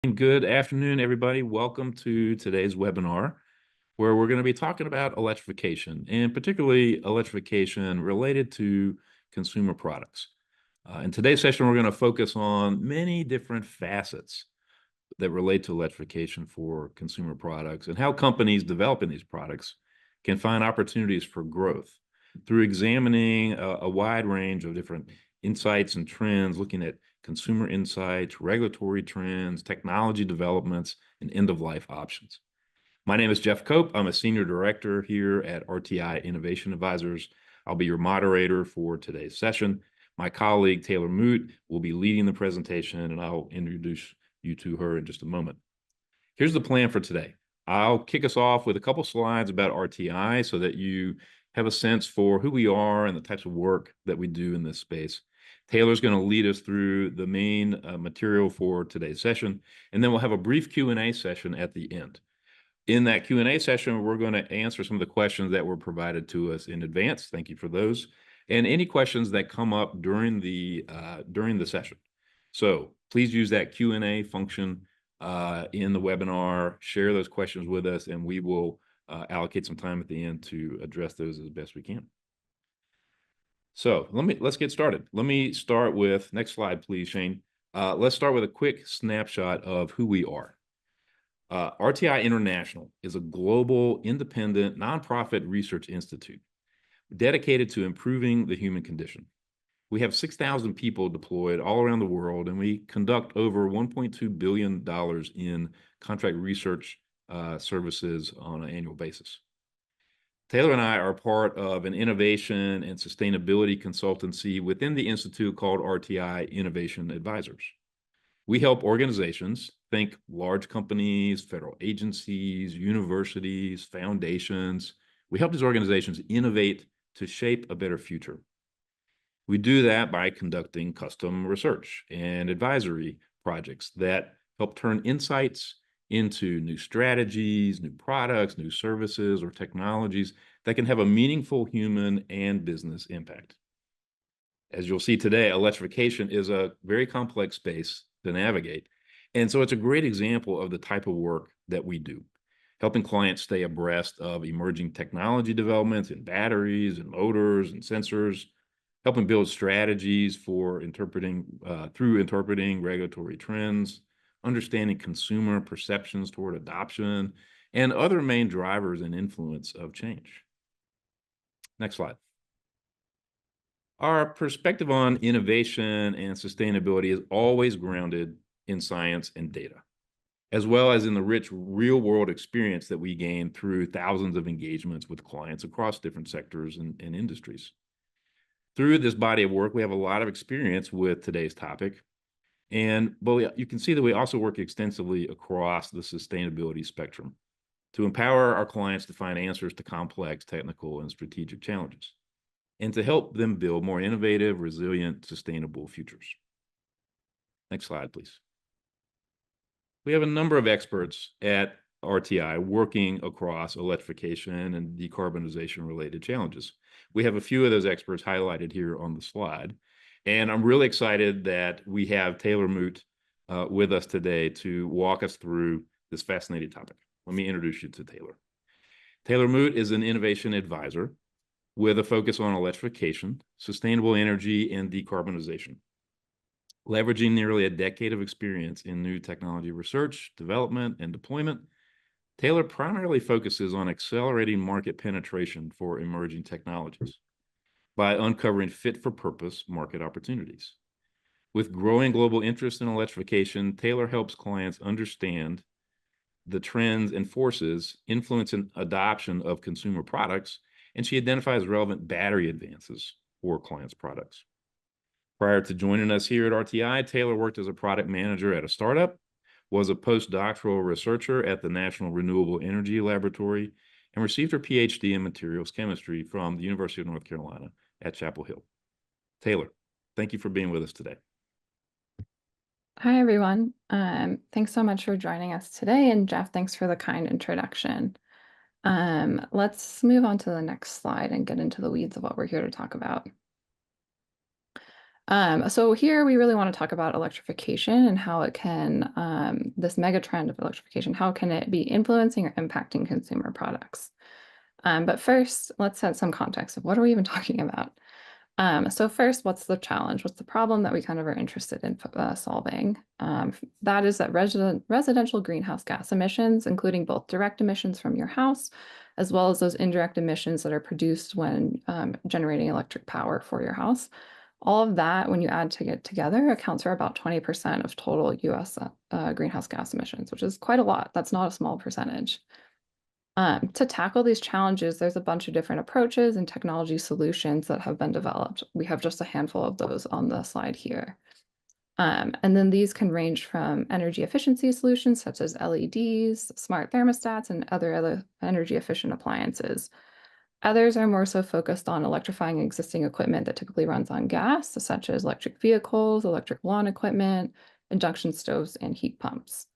Good afternoon, everybody. Welcome to today's webinar, where we're going to be talking about electrification, and particularly electrification related to consumer products. In today's session, we're going to focus on many different facets that relate to electrification for consumer products and how companies developing these products can find opportunities for growth through examining a wide range of different insights and trends, looking at consumer insights, regulatory trends, technology developments, and end-of-life options. My name is Jeff Cope. I'm a senior director here at RTI Innovation Advisors. I'll be your moderator for today's session. My colleague, Taylor Moot, will be leading the presentation, and I'll introduce you to her in just a moment. Here's the plan for today. I'll kick us off with a couple slides about RTI so that you have a sense for who we are and the types of work that we do in this space. Taylor's going to lead us through the main material for today's session, and then we'll have a brief Q&A session at the end. In that Q&A session, we're going to answer some of the questions that were provided to us in advance. Thank you for those. And any questions that come up during the session. So please use that Q&A function in the webinar, share those questions with us, and we will allocate some time at the end to address those as best we can. So let's get started. Let me start with, next slide, please, Shane. Let's start with a quick snapshot of who we are. RTI International is a global, independent, nonprofit research institute dedicated to improving the human condition. We have 6,000 people deployed all around the world, and we conduct over $1.2 billion in contract research services on an annual basis. Taylor and I are part of an innovation and sustainability consultancy within the institute called RTI Innovation Advisors. We help organizations, think large companies, federal agencies, universities, foundations. We help these organizations innovate to shape a better future. We do that by conducting custom research and advisory projects that help turn insights into new strategies, new products, new services, or technologies that can have a meaningful human and business impact. As you'll see today, electrification is a very complex space to navigate. And so it's a great example of the type of work that we do, helping clients stay abreast of emerging technology developments in batteries and motors and sensors, helping build strategies for interpreting regulatory trends, understanding consumer perceptions toward adoption, and other main drivers and influence of change. Next slide. Our perspective on innovation and sustainability is always grounded in science and data, as well as in the rich real-world experience that we gain through thousands of engagements with clients across different sectors and industries. Through this body of work, we have a lot of experience with today's topic, but you can see that we also work extensively across the sustainability spectrum to empower our clients to find answers to complex technical and strategic challenges, and to help them build more innovative, resilient, sustainable futures. Next slide, please. We have a number of experts at RTI working across electrification and decarbonization related challenges. We have a few of those experts highlighted here on the slide, and I'm really excited that we have Taylor Moot with us today to walk us through this fascinating topic. Let me introduce you to Taylor. Taylor Moot is an innovation advisor with a focus on electrification, sustainable energy, and decarbonization. Leveraging nearly a decade of experience in new technology research, development, and deployment, Taylor primarily focuses on accelerating market penetration for emerging technologies by uncovering fit-for-purpose market opportunities. With growing global interest in electrification, Taylor helps clients understand the trends and forces influencing adoption of consumer products, and she identifies relevant battery advances for clients' products. Prior to joining us here at RTI, Taylor worked as a product manager at a startup, was a postdoctoral researcher at the National Renewable Energy Laboratory, and received her PhD in materials chemistry from the University of North Carolina at Chapel Hill. Taylor, thank you for being with us today. Hi, everyone. Thanks so much for joining us today. And Jeff, thanks for the kind introduction. Let's move on to the next slide and get into the weeds of what we're here to talk about. So here we really want to talk about electrification and how it can, this mega trend of electrification, how can it be influencing or impacting consumer products? But first, let's set some context of what are we even talking about? So first, what's the challenge? What's the problem that we kind of are interested in solving? That is that residential greenhouse gas emissions, including both direct emissions from your house, as well as those indirect emissions that are produced when generating electric power for your house. All of that, when you add to get together, accounts for about 20% of total US greenhouse gas emissions, which is quite a lot. That's not a small percentage. To tackle these challenges, there's a bunch of different approaches and technology solutions that have been developed. We have just a handful of those on the slide here. And then these can range from energy efficiency solutions such as LEDs, smart thermostats, and other energy efficient appliances. Others are more so focused on electrifying existing equipment that typically runs on gas, such as electric vehicles, electric lawn equipment, induction stoves, and heat pumps.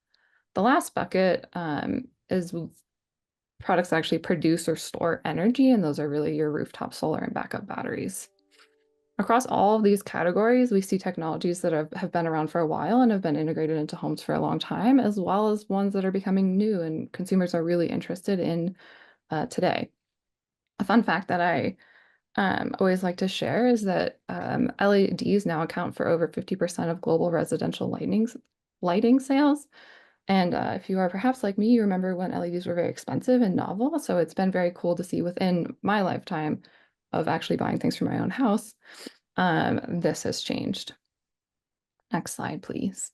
The last bucket is products that actually produce or store energy, and those are really your rooftop solar and backup batteries. Across all of these categories, we see technologies that have been around for a while and have been integrated into homes for a long time, as well as ones that are becoming new and consumers are really interested in today. A fun fact that I always like to share is that LEDs now account for over 50% of global residential lighting sales. And if you are perhaps like me, you remember when LEDs were very expensive and novel. So it's been very cool to see within my lifetime of actually buying things for my own house, this has changed. Next slide, please.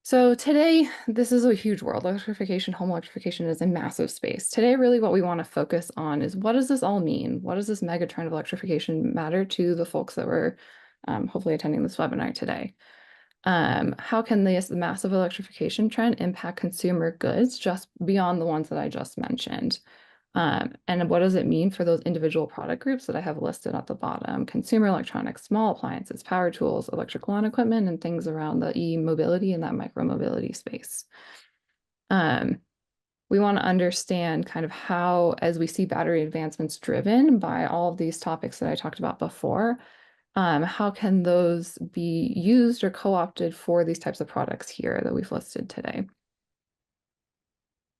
So today, this is a huge world. Electrification, home electrification is a massive space. Today, really what we want to focus on is what does this all mean? What does this mega trend of electrification matter to the folks that were hopefully attending this webinar today? How can this massive electrification trend impact consumer goods just beyond the ones that I just mentioned? And what does it mean for those individual product groups that I have listed at the bottom? Consumer electronics, small appliances, power tools, electric lawn equipment, and things around the e-mobility and that micro-mobility space. We want to understand kind of how, as we see battery advancements driven by all of these topics that I talked about before, how can those be used or co-opted for these types of products here that we've listed today?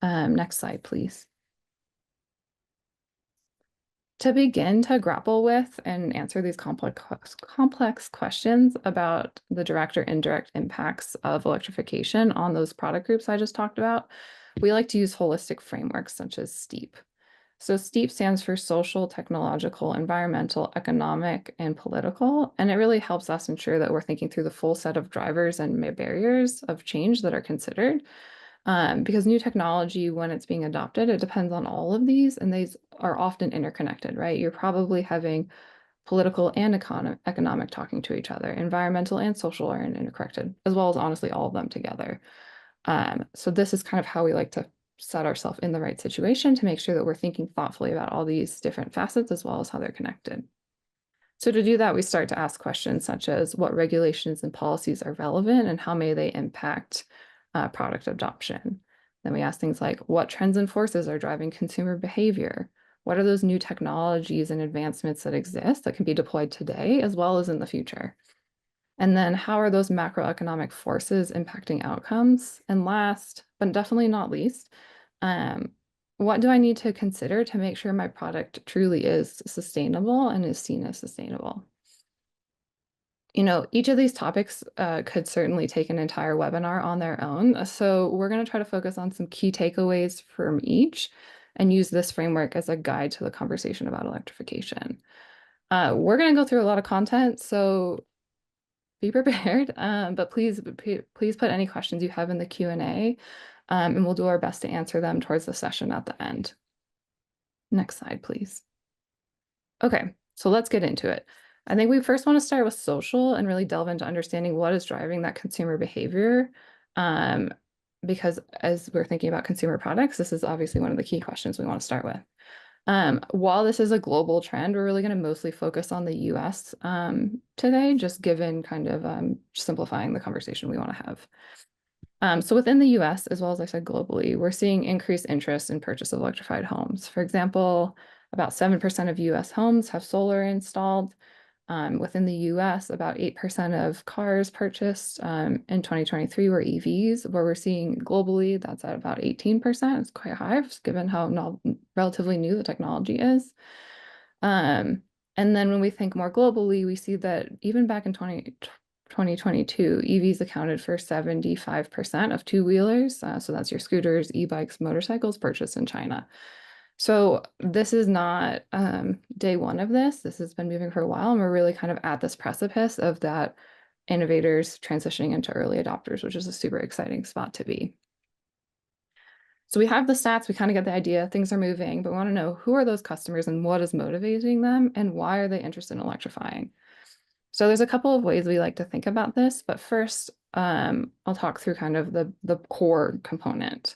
Next slide, please. To begin to grapple with and answer these complex questions about the direct or indirect impacts of electrification on those product groups I just talked about, we like to use holistic frameworks such as STEEP. So STEEP stands for social, technological, environmental, economic, and political. And it really helps us ensure that we're thinking through the full set of drivers and barriers of change that are considered. Because new technology, when it's being adopted, it depends on all of these, and these are often interconnected, right? You're probably having political and economic talking to each other, environmental and social are interconnected, as well as honestly all of them together. So this is kind of how we like to set ourselves in the right situation to make sure that we're thinking thoughtfully about all these different facets as well as how they're connected. So to do that, we start to ask questions such as what regulations and policies are relevant and how may they impact product adoption. Then we ask things like what trends and forces are driving consumer behavior? What are those new technologies and advancements that exist that can be deployed today as well as in the future? And then how are those macroeconomic forces impacting outcomes? And last, but definitely not least, what do I need to consider to make sure my product truly is sustainable and is seen as sustainable? You know, each of these topics could certainly take an entire webinar on their own. So we're going to try to focus on some key takeaways from each and use this framework as a guide to the conversation about electrification. We're going to go through a lot of content, so be prepared, but please put any questions you have in the Q&A, and we'll do our best to answer them towards the session at the end. Next slide, please. Okay, so let's get into it. I think we first want to start with social and really delve into understanding what is driving that consumer behavior. Because as we're thinking about consumer products, this is obviously one of the key questions we want to start with. While this is a global trend, we're really going to mostly focus on the US today, just given kind of simplifying the conversation we want to have. So within the US, as well as I said globally, we're seeing increased interest in purchase of electrified homes. For example, About 7% of US homes have solar installed. Within the US, about 8% of cars purchased in 2023 were EVs, where we're seeing globally that's at about 18%. It's quite high, just given how relatively new the technology is. Um, and then when we think more globally, we see that even back in 2022, EVs accounted for 75% of two-wheelers. So that's your scooters, e-bikes, motorcycles purchased in China. So this is not day one of this. This has been moving for a while, and we're really kind of at this precipice of that innovators transitioning into early adopters, which is a super exciting spot to be. So we have the stats, we kind of get the idea, things are moving, but we want to know who are those customers and what is motivating them and why are they interested in electrifying? So there's a couple of ways we like to think about this, but first I'll talk through kind of the core component.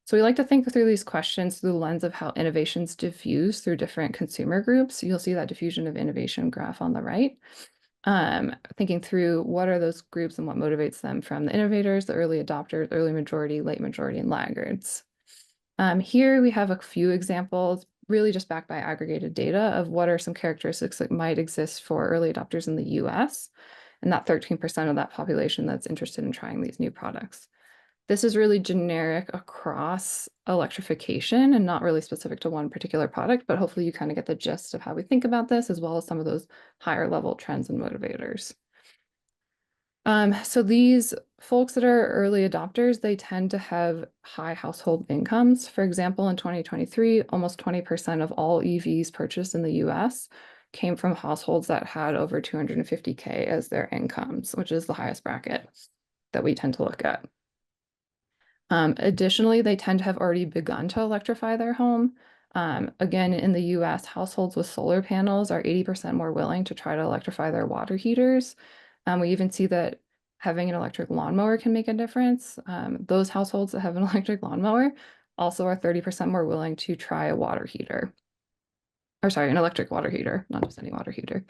So we like to think through these questions through the lens of how innovations diffuse through different consumer groups. You'll see that diffusion of innovation graph on the right. Thinking through what are those groups and what motivates them from the innovators, the early adopters, early majority, late majority, and laggards. Here we have a few examples, really just backed by aggregated data of what are some characteristics that might exist for early adopters in the US, and that 13% of that population that's interested in trying these new products. This is really generic across electrification and not really specific to one particular product, but hopefully you kind of get the gist of how we think about this, as well as some of those higher level trends and motivators. So these folks that are early adopters, they tend to have high household incomes. For example, in 2023, almost 20% of all EVs purchased in the US came from households that had over 250K as their incomes, which is the highest bracket that we tend to look at. Additionally, they tend to have already begun to electrify their home. Again, in the US, households with solar panels are 80% more willing to try to electrify their water heaters. We even see that having an electric lawnmower can make a difference. Those households that have an electric lawnmower also are 30% more willing to try a water heater. Or sorry, an electric water heater, not just any water heater.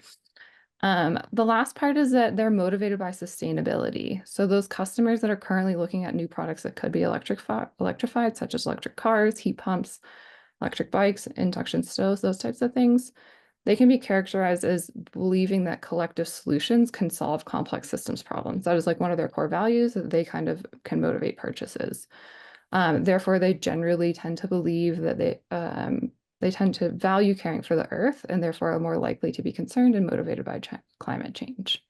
The last part is that they're motivated by sustainability. So those customers that are currently looking at new products that could be electrified, such as electric cars, heat pumps, electric bikes, induction stoves, those types of things, they can be characterized as believing that collective solutions can solve complex systems problems. That is like one of their core values that they kind of can motivate purchases. Therefore, they generally tend to believe that they tend to value caring for the earth and therefore are more likely to be concerned and motivated by climate change.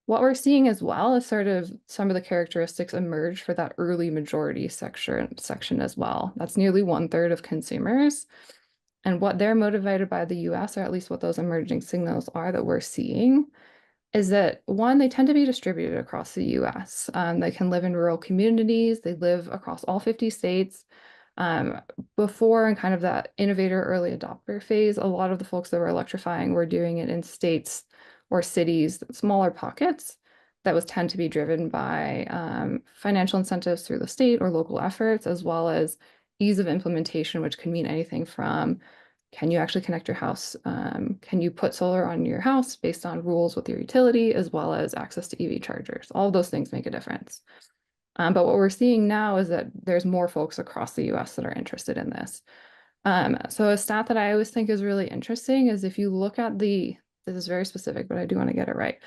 What we're seeing as well is sort of some of the characteristics emerge for that early majority section as well. That's nearly 1/3 of consumers. And what they're motivated by the US, or at least what those emerging signals are that we're seeing, is that one, they tend to be distributed across the US. They can live in rural communities, they live across all 50 states. Before and kind of that innovator early adopter phase, a lot of the folks that were electrifying were doing it in states or cities, smaller pockets that was tend to be driven by financial incentives through the state or local efforts, as well as ease of implementation, which can mean anything from can you actually connect your house? Can you put solar on your house based on rules with your utility, as well as access to EV chargers? All of those things make a difference. But what we're seeing now is that there's more folks across the US that are interested in this. So a stat that I always think is really interesting is if you look at this is very specific, but I do want to get it right.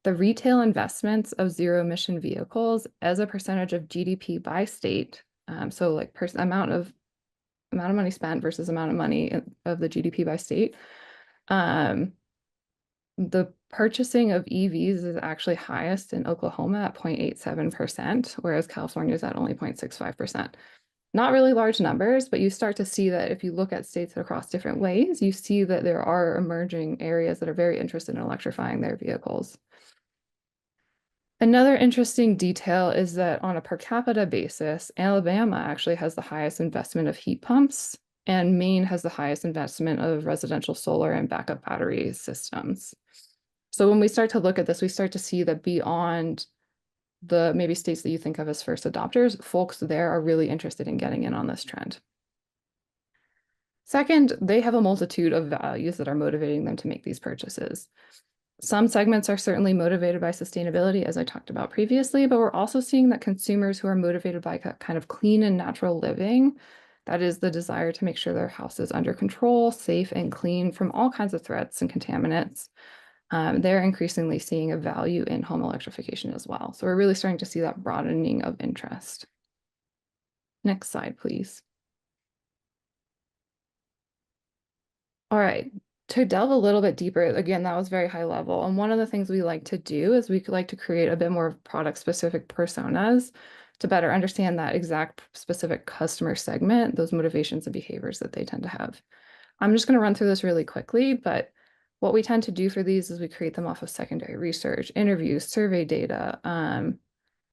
The retail investments of zero emission vehicles as a percentage of GDP by state. So like amount of money spent versus amount of money of the GDP by state. The purchasing of EVs is actually highest in Oklahoma at 0.87%, whereas California is at only 0.65%. Not really large numbers, but you start to see that if you look at states across different ways, you see that there are emerging areas that are very interested in electrifying their vehicles. Another interesting detail is that on a per capita basis, Alabama actually has the highest investment of heat pumps, and Maine has the highest investment of residential solar and backup battery systems. So when we start to look at this, we start to see that beyond the maybe states that you think of as first adopters, folks there are really interested in getting in on this trend. Second, they have a multitude of values that are motivating them to make these purchases. Some segments are certainly motivated by sustainability, as I talked about previously, but we're also seeing that consumers who are motivated by kind of clean and natural living, That is the desire to make sure their house is under control, safe, and clean from all kinds of threats and contaminants. They're increasingly seeing a value in home electrification as well. So we're really starting to see that broadening of interest. Next slide, please. All right, to delve a little bit deeper, again, that was very high level. And one of the things we like to do is we like to create a bit more product specific personas to better understand that exact specific customer segment, those motivations and behaviors that they tend to have. I'm just going to run through this really quickly, but what we tend to do for these is we create them off of secondary research, interviews, survey data, and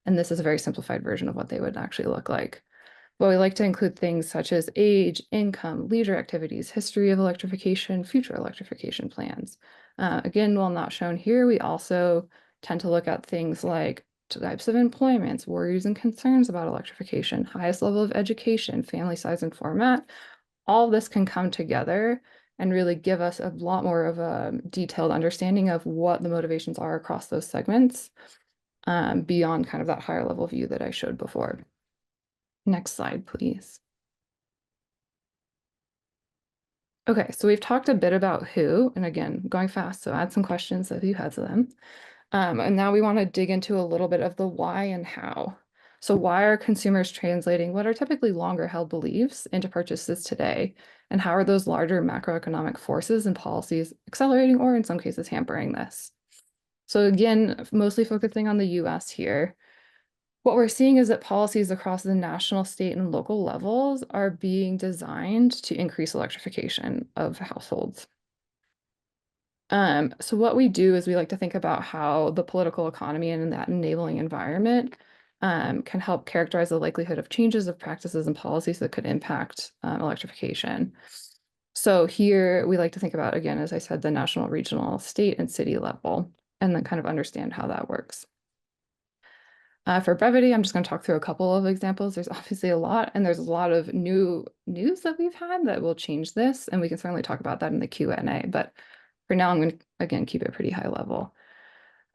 this is a very simplified version of what they would actually look like. But we like to include things such as age, income, leisure activities, history of electrification, future electrification plans. Again, while not shown here, we also tend to look at things like types of employments, worries and concerns about electrification, highest level of education, family size and format. All of this can come together and really give us a lot more of a detailed understanding of what the motivations are across those segments, beyond kind of that higher level view that I showed before. Next slide, please. Okay, so we've talked a bit about who, and again, going fast, so add some questions if you have them. And now we want to dig into a little bit of the why and how. So why are consumers translating what are typically longer held beliefs into purchases today? And how are those larger macroeconomic forces and policies accelerating or in some cases hampering this? So again, mostly focusing on the US here. What we're seeing is that policies across the national, state, and local levels are being designed to increase electrification of households. So what we do is we like to think about how the political economy and that enabling environment can help characterize the likelihood of changes of practices and policies that could impact electrification. So here we like to think about, again, as I said, the national, regional, state, and city level, and then kind of understand how that works. For brevity, I'm just going to talk through a couple of examples. There's obviously a lot, and there's a lot of new news that we've had that will change this, and we can certainly talk about that in the Q&A. But for now, I'm going to, again, keep it pretty high level.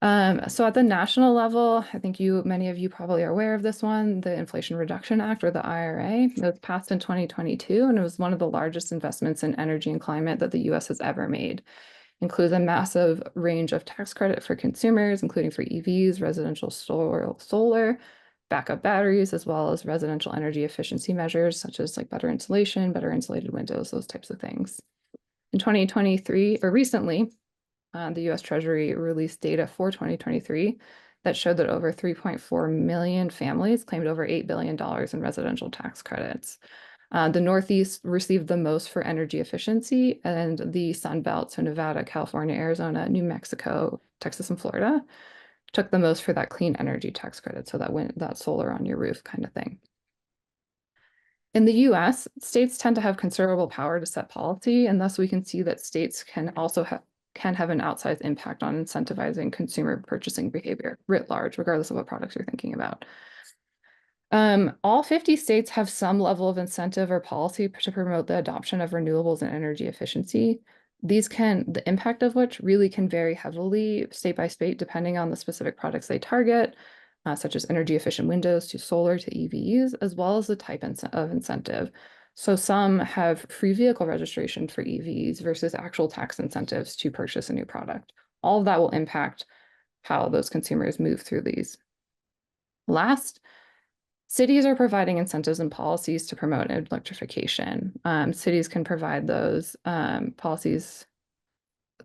So at the national level, I think many of you probably are aware of this one, the Inflation Reduction Act, or the IRA. It was passed in 2022, and it was one of the largest investments in energy and climate that the US has ever made. Includes a massive range of tax credit for consumers, including for EVs, residential solar, backup batteries, as well as residential energy efficiency measures, such as like better insulation, better insulated windows, those types of things. In 2023, or recently, the US Treasury released data for 2023 that showed that over 3.4 million families claimed over $8 billion in residential tax credits. The Northeast received the most for energy efficiency, and the Sun Belt, so Nevada, California, Arizona, New Mexico, Texas, and Florida, took the most for that clean energy tax credit, so that solar on your roof kind of thing. In the US, states tend to have considerable power to set policy, and thus we can see that states can also have an outsized impact on incentivizing consumer purchasing behavior writ large, regardless of what products you're thinking about. All 50 states have some level of incentive or policy to promote the adoption of renewables and energy efficiency. The impact of which really can vary heavily state by state, depending on the specific products they target, such as energy efficient windows to solar to EVs, as well as the type of incentive. So some have free vehicle registration for EVs versus actual tax incentives to purchase a new product. All of that will impact how those consumers move through these. Last, cities are providing incentives and policies to promote electrification. Cities can provide those policies.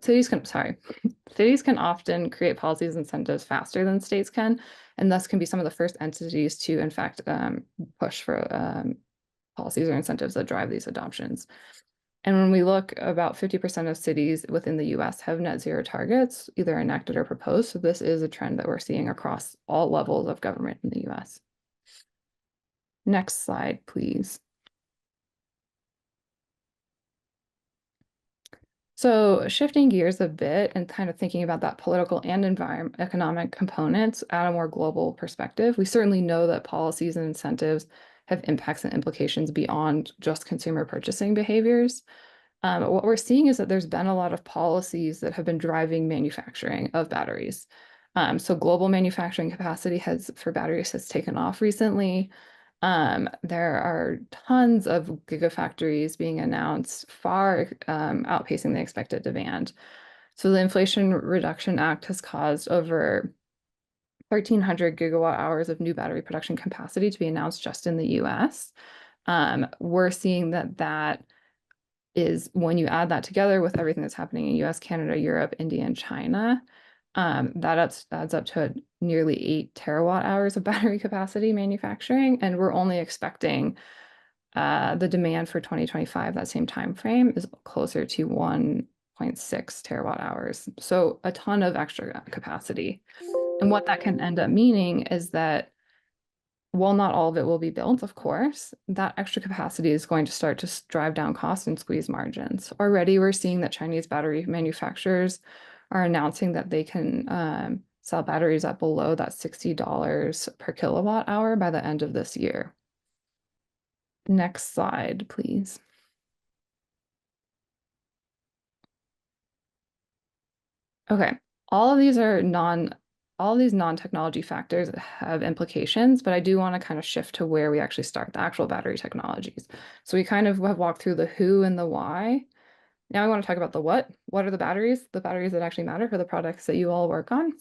Cities can often create policies and incentives faster than states can, and thus can be some of the first entities to, in fact, push for policies or incentives that drive these adoptions. And when we look, about 50% of cities within the US have net zero targets, either enacted or proposed. So this is a trend that we're seeing across all levels of government in the US. Next slide, please. So shifting gears a bit and kind of thinking about that political and economic components at a more global perspective, we certainly know that policies and incentives have impacts and implications beyond just consumer purchasing behaviors. What we're seeing is that there's been a lot of policies that have been driving manufacturing of batteries. So global manufacturing capacity for batteries has taken off recently. There are tons of gigafactories being announced, far outpacing the expected demand. So the Inflation Reduction Act has caused over 1,300 gigawatt hours of new battery production capacity to be announced just in the US. We're seeing that is when you add that together with everything that's happening in US, Canada, Europe, India, and China, adds up to nearly 8 terawatt hours of battery capacity manufacturing. And we're only expecting the demand for 2025, that same time frame, is closer to 1.6 terawatt hours. So a ton of extra capacity. And what that can end up meaning is that while not all of it will be built, of course, that extra capacity is going to start to drive down costs and squeeze margins. Already, we're seeing that Chinese battery manufacturers are announcing that they can sell batteries at below that $60 per kilowatt hour by the end of this year. Next slide, please. Okay, all these non-technology factors have implications, but I do want to kind of shift to where we actually start, the actual battery technologies. So we kind of have walked through the who and the why. Now I want to talk about the what. What are the batteries that actually matter for the products that you all work on?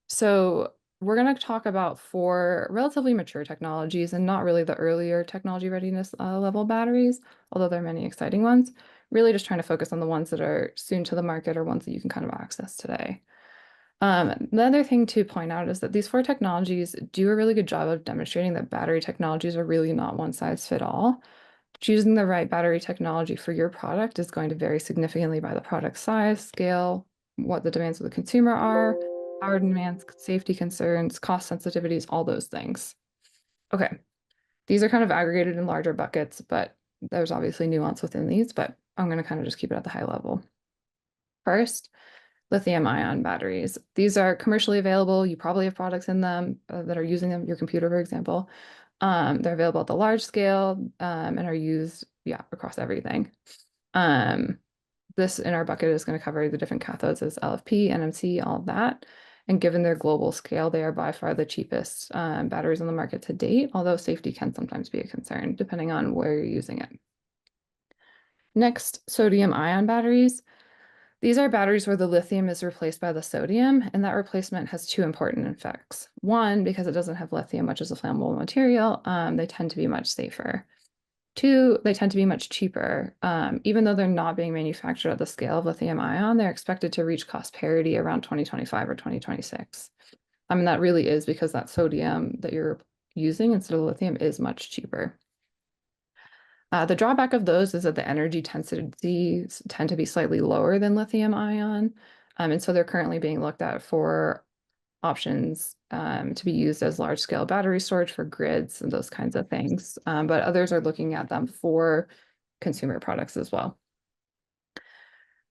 So we're going to talk about 4 relatively mature technologies and not really the earlier technology readiness level batteries, although there are many exciting ones. Really just trying to focus on the ones that are soon to the market or ones that you can kind of access today. The other thing to point out is that these 4 technologies do a really good job of demonstrating that battery technologies are really not one size fit all. Choosing the right battery technology for your product is going to vary significantly by the product size, scale, what the demands of the consumer are, power demands, safety concerns, cost sensitivities, all those things. Okay, these are kind of aggregated in larger buckets, but there's obviously nuance within these, but I'm going to kind of just keep it at the high level. First, lithium-ion batteries. These are commercially available. You probably have products in them that are using them, your computer, for example. They're available at the large scale and are used, across everything. This in our bucket is going to cover the different cathodes as LFP, NMC, all of that. And given their global scale, they are by far the cheapest batteries on the market to date, although safety can sometimes be a concern depending on where you're using it. Next, sodium-ion batteries. These are batteries where the lithium is replaced by the sodium, and that replacement has 2 important effects. One, because it doesn't have lithium, which is a flammable material, they tend to be much safer. 2, they tend to be much cheaper. Even though they're not being manufactured at the scale of lithium ion, they're expected to reach cost parity around 2025 or 2026. That really is because that sodium that you're using instead of lithium is much cheaper. The drawback of those is that the energy densities tend to be slightly lower than lithium ion. And so they're currently being looked at for options to be used as large scale battery storage for grids and those kinds of things. But others are looking at them for consumer products as well.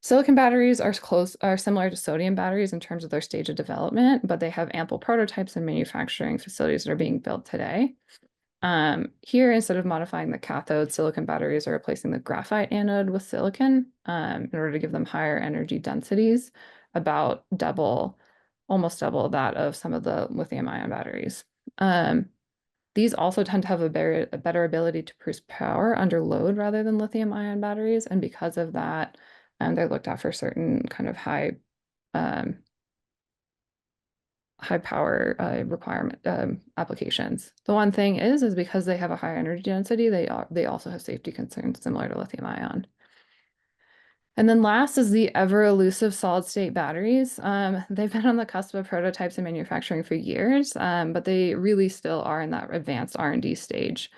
Silicon batteries are similar to sodium batteries in terms of their stage of development, but they have ample prototypes and manufacturing facilities that are being built today. Here, instead of modifying the cathode, silicon batteries are replacing the graphite anode with silicon in order to give them higher energy densities, about almost double that of some of the lithium-ion batteries. These also tend to have a better ability to produce power under load rather than lithium-ion batteries, and because of that, they're looked at for certain kind of high power requirement applications. The one thing is because they have a higher energy density, they also have safety concerns similar to lithium ion. And then last is the ever elusive solid state batteries. They've been on the cusp of prototypes and manufacturing for years, but they really still are in that advanced R&D stage.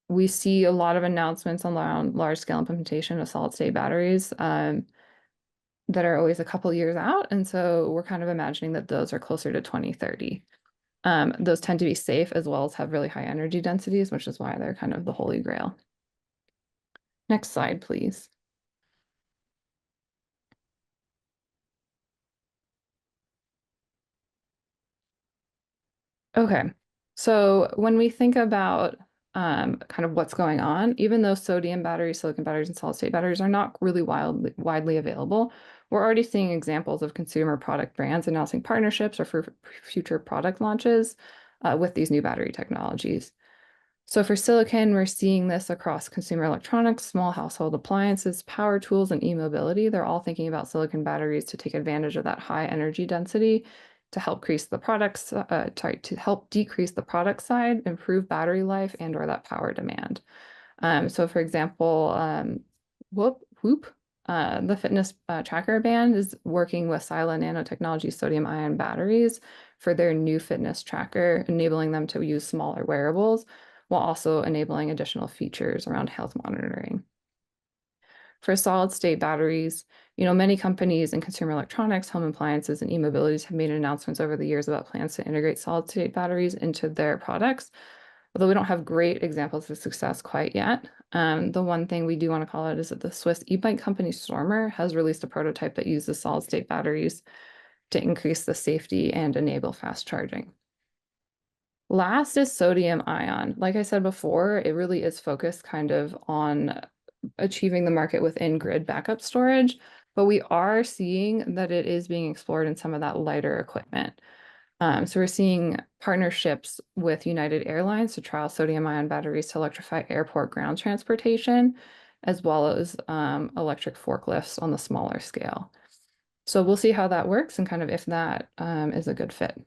We see a lot of announcements around large scale implementation of solid state batteries that are always a couple years out. And so we're kind of imagining that those are closer to 2030. Those tend to be safe as well as have really high energy densities, which is why they're kind of the holy grail. Next slide, please. Okay, so when we think about kind of what's going on, even though sodium batteries, silicon batteries, and solid state batteries are not really widely available, we're already seeing examples of consumer product brands announcing partnerships or for future product launches with these new battery technologies. So for silicon, we're seeing this across consumer electronics, small household appliances, power tools, and e-mobility. They're all thinking about silicon batteries to take advantage of that high energy density to help to help decrease the product side, improve battery life, and or that power demand. So for example, Whoop, the fitness tracker band is working with Sila Nanotechnology sodium ion batteries for their new fitness tracker, enabling them to use smaller wearables while also enabling additional features around health monitoring. For solid state batteries, many companies in consumer electronics, home appliances, and e-mobilities have made announcements over the years about plans to integrate solid state batteries into their products. Although we don't have great examples of success quite yet, the one thing we do want to call out is that the Swiss e-bike company Stormer has released a prototype that uses solid state batteries to increase the safety and enable fast charging. Last is sodium ion. Like I said before, it really is focused kind of on achieving the market within grid backup storage, but we are seeing that it is being explored in some of that lighter equipment. So we're seeing partnerships with United Airlines to trial sodium ion batteries to electrify airport ground transportation, as well as electric forklifts on the smaller scale. So we'll see how that works and kind of if that is a good fit.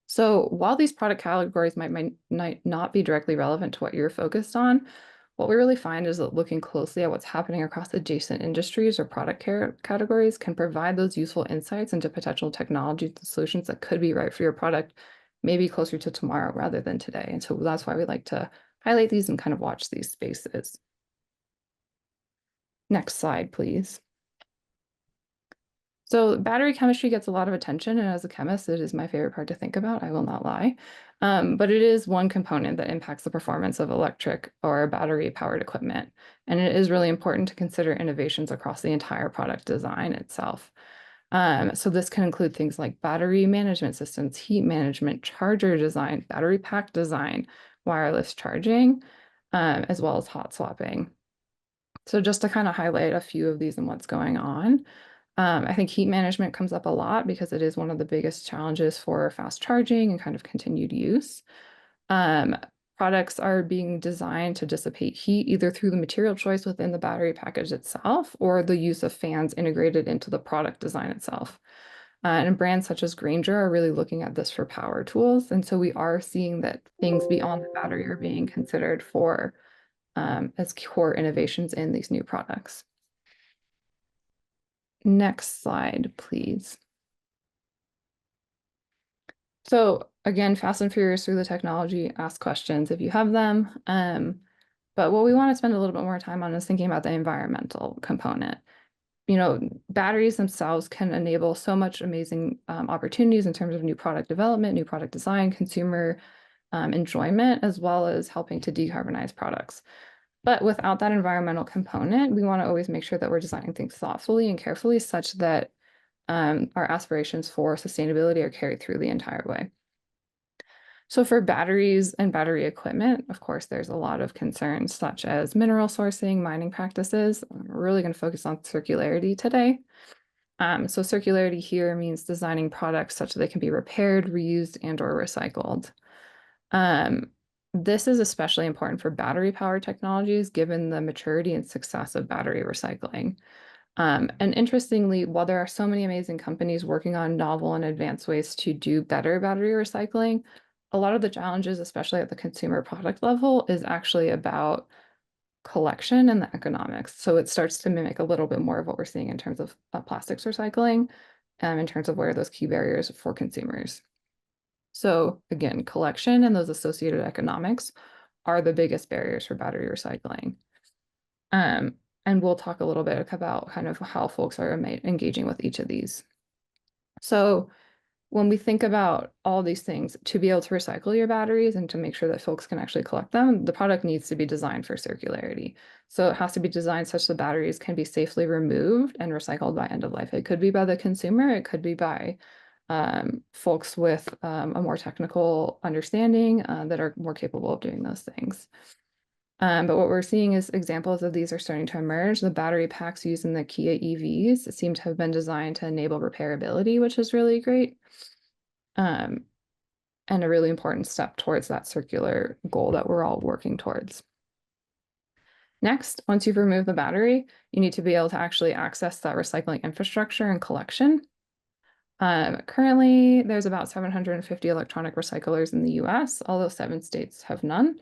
So while these product categories might not be directly relevant to what you're focused on, what we really find is that looking closely at what's happening across adjacent industries or product categories can provide those useful insights into potential technologies and solutions that could be right for your product, maybe closer to tomorrow rather than today. And so that's why we like to highlight these and kind of watch these spaces. Next slide, please. So battery chemistry gets a lot of attention, and as a chemist, it is my favorite part to think about, I will not lie. But it is one component that impacts the performance of electric or battery-powered equipment. And it is really important to consider innovations across the entire product design itself. So this can include things like battery management systems, heat management, charger design, battery pack design, wireless charging, as well as hot swapping. So just to kind of highlight a few of these and what's going on. I think heat management comes up a lot because it is one of the biggest challenges for fast charging and kind of continued use. Um, Products are being designed to dissipate heat either through the material choice within the battery package itself or the use of fans integrated into the product design itself. And brands such as Granger are really looking at this for power tools. And so we are seeing that things beyond the battery are being considered for as core innovations in these new products. Next slide, please. So again, fast and furious through the technology, ask questions if you have them. But what we want to spend a little bit more time on is thinking about the environmental component. Batteries themselves can enable so much amazing opportunities in terms of new product development, new product design, consumer enjoyment, as well as helping to decarbonize products. But without that environmental component, we want to always make sure that we're designing things thoughtfully and carefully such that our aspirations for sustainability are carried through the entire way. So for batteries and battery equipment, of course, there's a lot of concerns such as mineral sourcing, mining practices. We're really going to focus on circularity today. So circularity here means designing products such that they can be repaired, reused, and or recycled. This is especially important for battery power technologies, given the maturity and success of battery recycling. And interestingly, while there are so many amazing companies working on novel and advanced ways to do better battery recycling, a lot of the challenges, especially at the consumer product level, is actually about collection and the economics. So it starts to mimic a little bit more of what we're seeing in terms of plastics recycling, in terms of where are those key barriers for consumers. So again, collection and those associated economics are the biggest barriers for battery recycling. And we'll talk a little bit about kind of how folks are engaging with each of these. So when we think about all these things, to be able to recycle your batteries and to make sure that folks can actually collect them, the product needs to be designed for circularity. So it has to be designed such that batteries can be safely removed and recycled by end of life. It could be by the consumer, it could be by folks with a more technical understanding that are more capable of doing those things. But what we're seeing is examples of these are starting to emerge. The battery packs used in the Kia EVs seem to have been designed to enable repairability, which is really great. and a really important step towards that circular goal that we're all working towards. Next, once you've removed the battery, you need to be able to actually access that recycling infrastructure and collection. Currently, there's about 750 electronic recyclers in the US, although 7 states have none.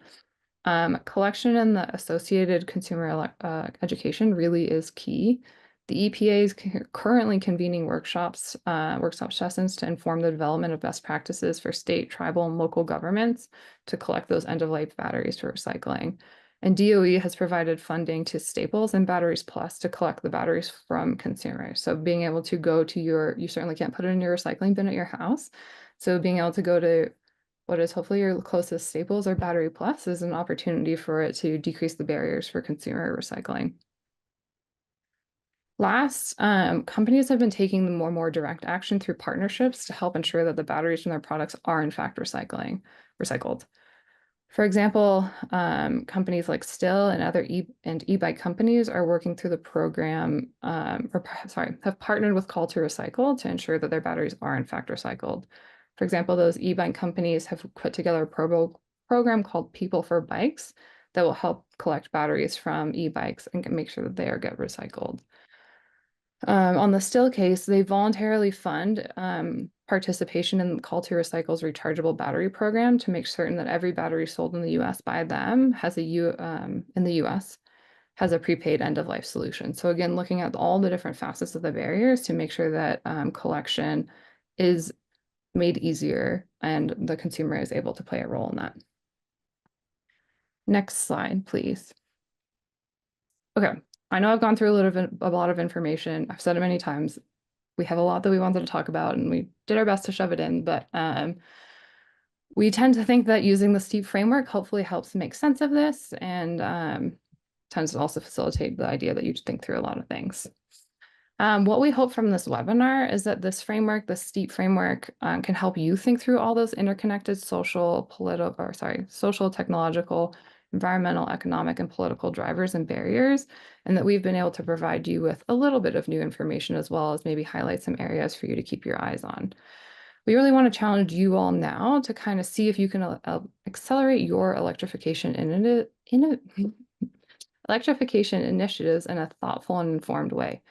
Collection and the associated consumer education really is key. The EPA is currently convening workshop sessions to inform the development of best practices for state, tribal, and local governments to collect those end-of-life batteries for recycling. And DOE has provided funding to Staples and Batteries Plus to collect the batteries from consumers. So being able to go to you certainly can't put it in your recycling bin at your house. So being able to go to what is hopefully your closest Staples or Battery Plus is an opportunity for it to decrease the barriers for consumer recycling. Last, companies have been taking more and more direct action through partnerships to help ensure that the batteries from their products are in fact recycled. For example, companies like Still and other e-bike companies are working through the program, have partnered with Call to Recycle to ensure that their batteries are in fact recycled. For example, those e-bike companies have put together a program called People for Bikes that will help collect batteries from e-bikes and make sure that they get recycled. On the Still case, they voluntarily fund participation in Call to Recycle's rechargeable battery program to make certain that every battery sold in the US by them in the US has a prepaid end-of-life solution. So again, looking at all the different facets of the barriers to make sure that collection is made easier and the consumer is able to play a role in that. Next slide, please. Okay, I know I've gone through a lot of information. I've said it many times. We have a lot that we wanted to talk about, and we did our best to shove it in, but we tend to think that using the STEEP framework hopefully helps make sense of this and tends to also facilitate the idea that you think through a lot of things. What we hope from this webinar is that this framework, the STEEP framework, can help you think through all those interconnected social, technological, environmental, economic, and political drivers and barriers, and that we've been able to provide you with a little bit of new information as well as maybe highlight some areas for you to keep your eyes on. We really want to challenge you all now to kind of see if you can accelerate your electrification electrification initiatives in a thoughtful and informed way.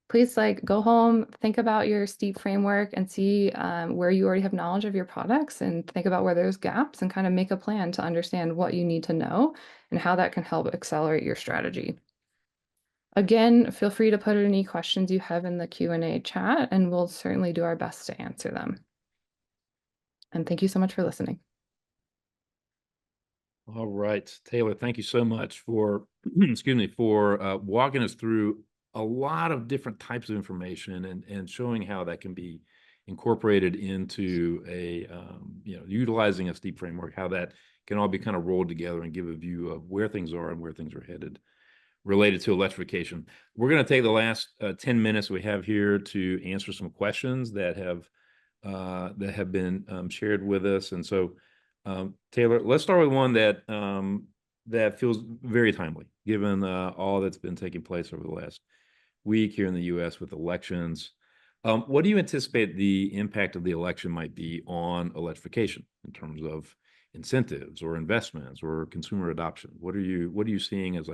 Please go home, think about your STEEP framework and see where you already have knowledge of your products and think about where there's gaps and kind of make a plan to understand what you need to know and how that can help accelerate your strategy. Again, feel free to put any questions you have in the Q&A chat and we'll certainly do our best to answer them. And thank you so much for listening. All right, Taylor, thank you so much for, excuse me, for walking us through a lot of different types of information and showing how that can be incorporated into a, utilizing a STEEP framework, how that can all be kind of rolled together and give a view of where things are and where things are headed related to electrification. We're going to take the last 10 minutes we have here to answer some questions that have been shared with us. And so, Taylor, let's start with one that that feels very timely, given all that's been taking place over the last week here in the U.S. with elections. What do you anticipate the impact of the election might be on electrification in terms of incentives or investments or consumer adoption? What are you seeing as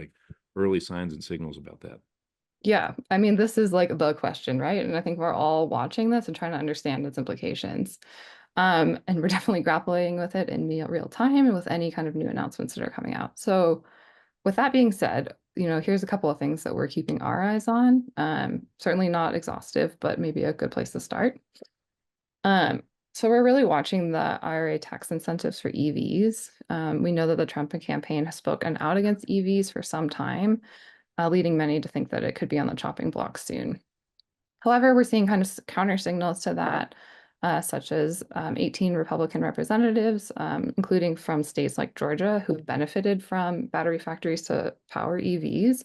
early signs and signals about that? Yeah, I mean, this is the question, right? And I think we're all watching this and trying to understand its implications. And we're definitely grappling with it in real time and with any kind of new announcements that are coming out. So with that being said, here's a couple of things that we're keeping our eyes on. Certainly not exhaustive, but maybe a good place to start. So we're really watching the IRA tax incentives for EVs. We know that the Trump campaign has spoken out against EVs for some time, leading many to think that it could be on the chopping block soon. However, we're seeing kind of counter signals to that, such as 18 Republican representatives, including from states like Georgia, who benefited from battery factories to power EVs.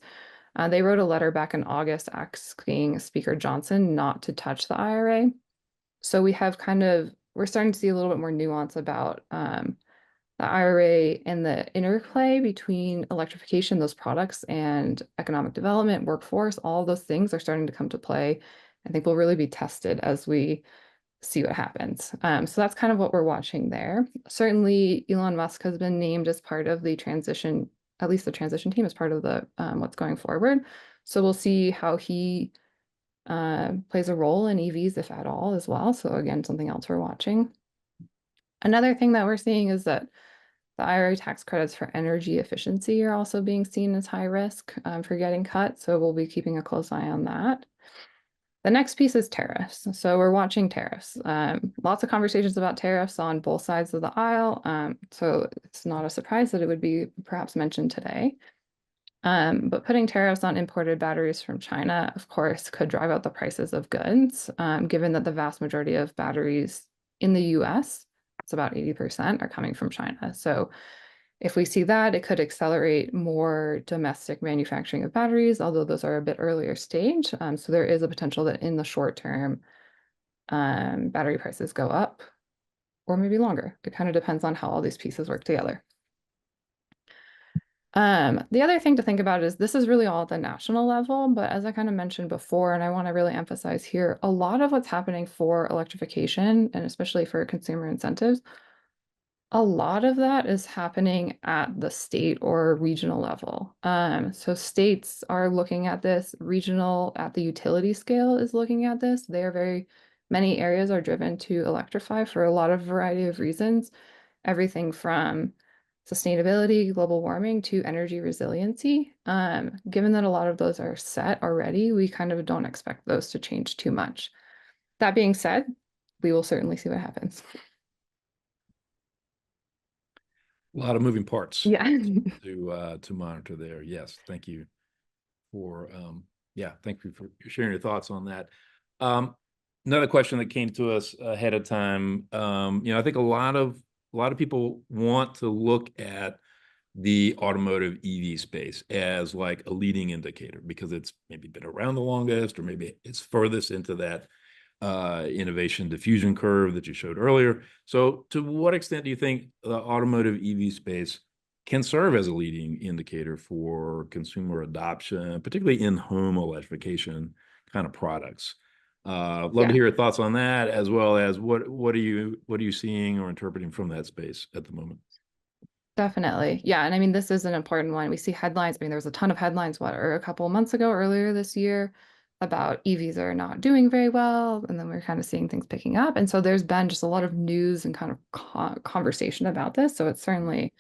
They wrote a letter back in August asking Speaker Johnson not to touch the IRA. So we're starting to see a little bit more nuance about the IRA and the interplay between electrification, those products, and economic development, workforce. All those things are starting to come to play. I think will really be tested as we see what happens. So that's kind of what we're watching there. Certainly, Elon Musk has been named as part of the transition, at least the transition team as part of the what's going forward. So we'll see how he plays a role in EVs, if at all, as well. So again, something else we're watching. Another thing that we're seeing is that the IRA tax credits for energy efficiency are also being seen as high risk for getting cut. So we'll be keeping a close eye on that. The next piece is tariffs. So we're watching tariffs. Lots of conversations about tariffs on both sides of the aisle. So it's not a surprise that it would be perhaps mentioned today. But putting tariffs on imported batteries from China, of course, could drive up the prices of goods, given that the vast majority of batteries in the US, it's about 80%, are coming from China. So if we see that, it could accelerate more domestic manufacturing of batteries, although those are a bit earlier stage. So there is a potential that in the short term, battery prices go up or maybe longer. It kind of depends on how all these pieces work together. The other thing to think about is this is really all at the national level, but as I kind of mentioned before, and I want to really emphasize here, a lot of what's happening for electrification and especially for consumer incentives, a lot of that is happening at the state or regional level. So states are looking at this, regional at the utility scale is looking at this. They are many areas are driven to electrify for a lot of variety of reasons, everything from sustainability, global warming to energy resiliency. Given that a lot of those are set already, we kind of don't expect those to change too much. That being said, we will certainly see what happens. A lot of moving parts Yeah. to monitor there. Yes, thank you for thank you for sharing your thoughts on that. Another question that came to us ahead of time. I think a lot of people want to look at the automotive EV space as like a leading indicator because it's maybe been around the longest, or maybe it's furthest into that innovation diffusion curve that you showed earlier. So to what extent do you think the automotive EV space can serve as a leading indicator for consumer adoption, particularly in home electrification kind of products? Love to Yeah. hear your thoughts on that, as well as what are you seeing or interpreting from that space at the moment? Definitely. Yeah. And I mean, this is an important one. We see headlines. I mean, there was a ton of headlines, or a couple of months ago, earlier this year, about EVs are not doing very well. And then we're kind of seeing things picking up. And so there's been just a lot of news and kind of conversation about this. So it's certainly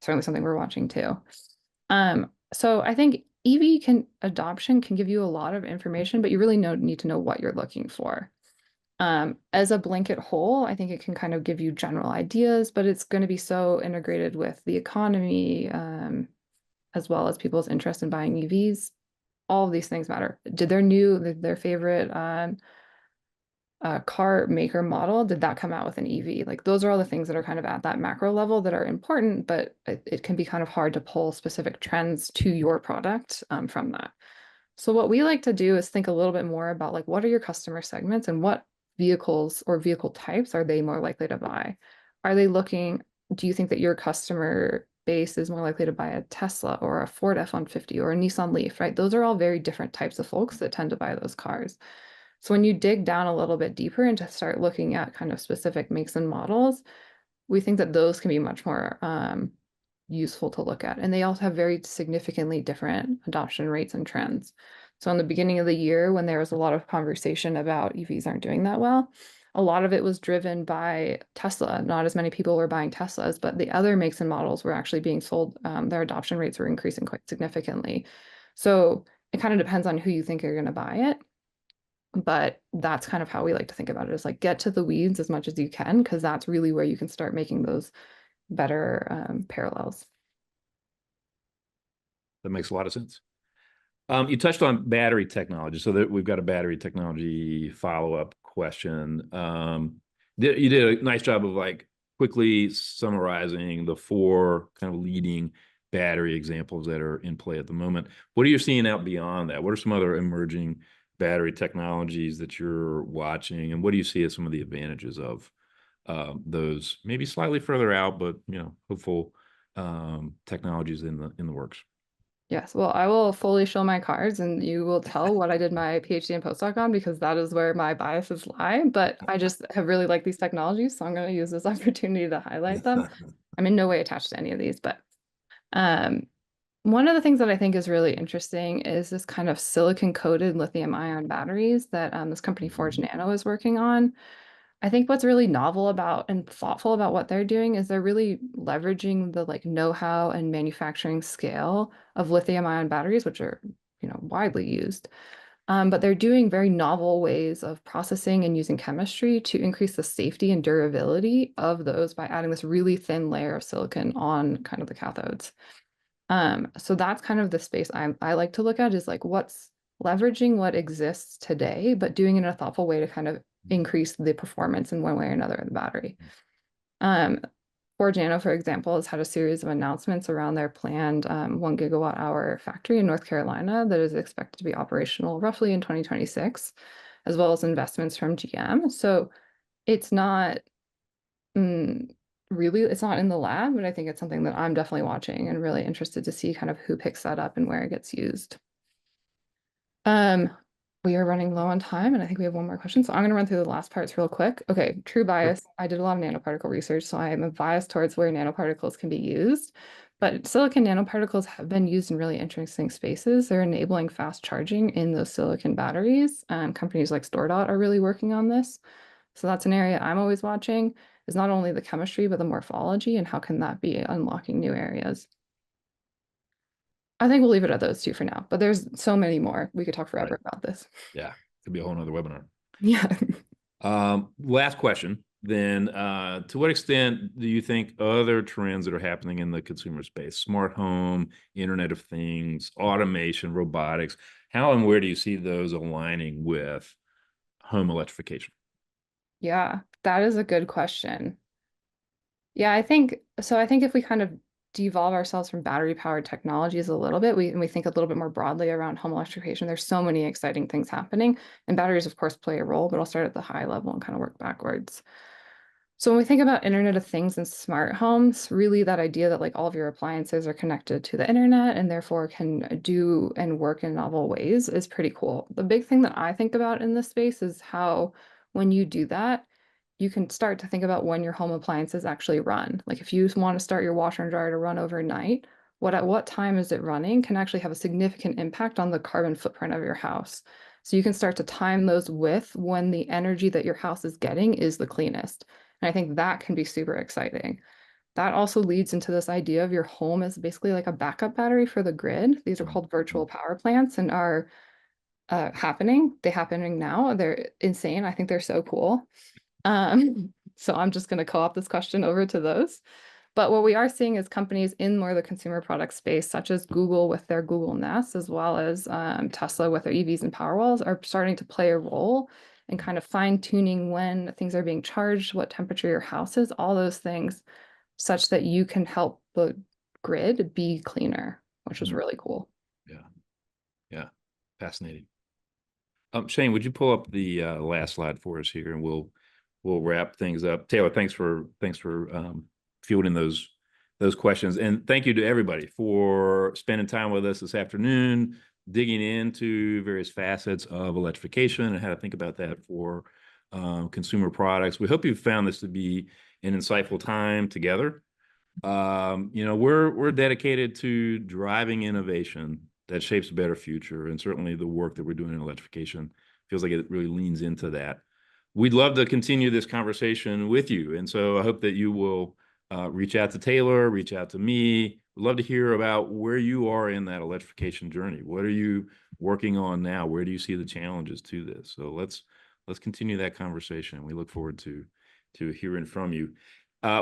something we're watching too. So I think adoption can give you a lot of information, but you really need to know what you're looking for. As a blanket whole, I think it can kind of give you general ideas, but it's going to be so integrated with the economy, as well as people's interest in buying EVs. All of these things matter. Did their favorite car maker model, did that come out with an EV? Like those are all the things that are kind of at that macro level that are important, but it can be kind of hard to pull specific trends to your product from that. So what we like to do is think a little bit more about like what are your customer segments and what vehicles or vehicle types are they more likely to buy? Are they looking, do you think that your customer base is more likely to buy a Tesla or a Ford F-150 or a Nissan Leaf, right? Those are all very different types of folks that tend to buy those cars. So when you dig down a little bit deeper and to start looking at kind of specific makes and models, we think that those can be much more useful to look at. And they also have very significantly different adoption rates and trends. So in the beginning of the year, when there was a lot of conversation about EVs aren't doing that well, a lot of it was driven by Tesla. Not as many people were buying Teslas, but the other makes and models were actually being sold. Their adoption rates were increasing quite significantly. So it kind of depends on who you think you're going to buy it. But that's kind of how we like to think about it, is like get to the weeds as much as you can, because that's really where you can start making those better parallels. That makes a lot of sense. You touched on battery technology, so that we've got a battery technology follow-up question. You did a nice job of like quickly summarizing the four kind of leading battery examples that are in play at the moment. What are you seeing out beyond that? What are some other emerging battery technologies that you're watching, and what do you see as some of the advantages of those maybe slightly further out, but hopeful technologies in the works? Yes, well, I will fully show my cards and you will tell what I did my PhD and postdoc on because that is where my biases lie. But I just have really liked these technologies, so I'm going to use this opportunity to highlight them. I'm in no way attached to any of these, but um, one of the things that I think is really interesting is this kind of silicon-coated lithium-ion batteries that this company Forge Mhm. Nano is working on. I think what's really novel about and thoughtful about what they're doing is they're really leveraging the like know-how and manufacturing scale of lithium-ion batteries, which are, widely used. But they're doing very novel ways of processing and using chemistry to increase the safety and durability of those by adding this really thin layer of silicon on kind of the cathodes. So that's kind of the space I like to look at is like what's leveraging what exists today, but doing it in a thoughtful way to kind of increase the performance in one way or another of the battery. Um, Ford Nano, for example, has had a series of announcements around their planned 1 gigawatt hour factory in North Carolina that is expected to be operational roughly in 2026, as well as investments from GM. So it's not mm, really, it's not in the lab, but I think it's something that I'm definitely watching and really interested to see kind of who picks that up and where it gets used. Um, we are running low on time, and I think we have one more question. So I'm going to run through the last parts real quick. Okay, true Sure. bias. I did a lot of nanoparticle research, so I am a bias towards where nanoparticles can be used. But silicon nanoparticles have been used in really interesting spaces. They're enabling fast charging in those silicon batteries. Companies like StoreDot are really working on this. So that's an area I'm always watching, is not only the chemistry, but the morphology and how can that be unlocking new areas. I think we'll leave it at those two for now, but there's so many more. We could talk Right. forever about this. Yeah. Could be a whole nother webinar. Yeah. Last question. Then, to what extent do you think other trends that are happening in the consumer space, smart home, Internet of Things, automation, robotics, how and where do you see those aligning with home electrification? Yeah, that is a good question. Yeah, I think so. I think if we kind of devolve ourselves from battery powered technologies a little bit, we think a little bit more broadly around home electrification. There's so many exciting things happening, and batteries, of course, play a role, but I'll start at the high level and kind of work backwards. So when we think about Internet of Things and smart homes, really that idea that like all of your appliances are connected to the internet and therefore can do and work in novel ways is pretty cool. The big thing that I think about in this space is how when you do that, you can start to think about when your home appliances actually run. Like if you want to start your washer and dryer to run overnight, at what time is it running can actually have a significant impact on the carbon footprint of your house. So you can start to time those with when the energy that your house is getting is the cleanest. And I think that can be super exciting. That also leads into this idea of your home as basically like a backup battery for the grid. These are called virtual power plants and are happening. They're happening now. They're insane. I think they're so cool. So I'm just going to co-op this question over to those. But what we are seeing is companies in more of the consumer product space, such as Google with their Google Nest, as well as Tesla with their EVs and Powerwalls, are starting to play a role in kind of fine-tuning when things are being charged, what temperature your house is, all those things, such that you can help the grid be cleaner, which is Mhm. really cool. Yeah. Yeah. Fascinating. Shane, would you pull up the last slide for us here, and we'll wrap things up. Taylor, thanks for fielding those questions, and thank you to everybody for spending time with us this afternoon, digging into various facets of electrification and how to think about that for consumer products. We hope you found this to be an insightful time together. We're dedicated to driving innovation that shapes a better future, and certainly the work that we're doing in electrification feels like it really leans into that. We'd love to continue this conversation with you, and so I hope that you will reach out to Taylor, reach out to me. We'd love to hear about where you are in that electrification journey. What are you working on now? Where do you see the challenges to this? So let's continue that conversation. We look forward to hearing from you.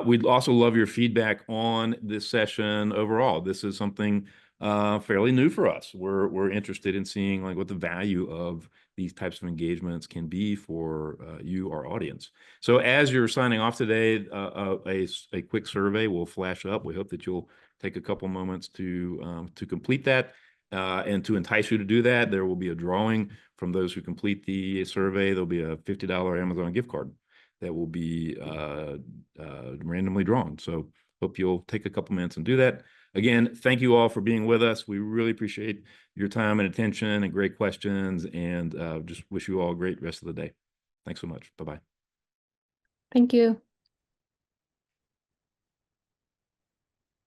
We'd also love your feedback on this session overall. This is something fairly new for us. We're interested in seeing like what the value of these types of engagements can be for you, our audience. So as you're signing off today, a quick survey will flash up. We hope that you'll take a couple moments to complete that. And to entice you to do that, there will be a drawing from those who complete the survey. There'll be a $50 Amazon gift card that will be randomly drawn. So hope you'll take a couple minutes and do that. again, thank you all for being with us. We really appreciate your time and attention and great questions, and just wish you all a great rest of the day. Thanks so much. Bye-bye. Thank you.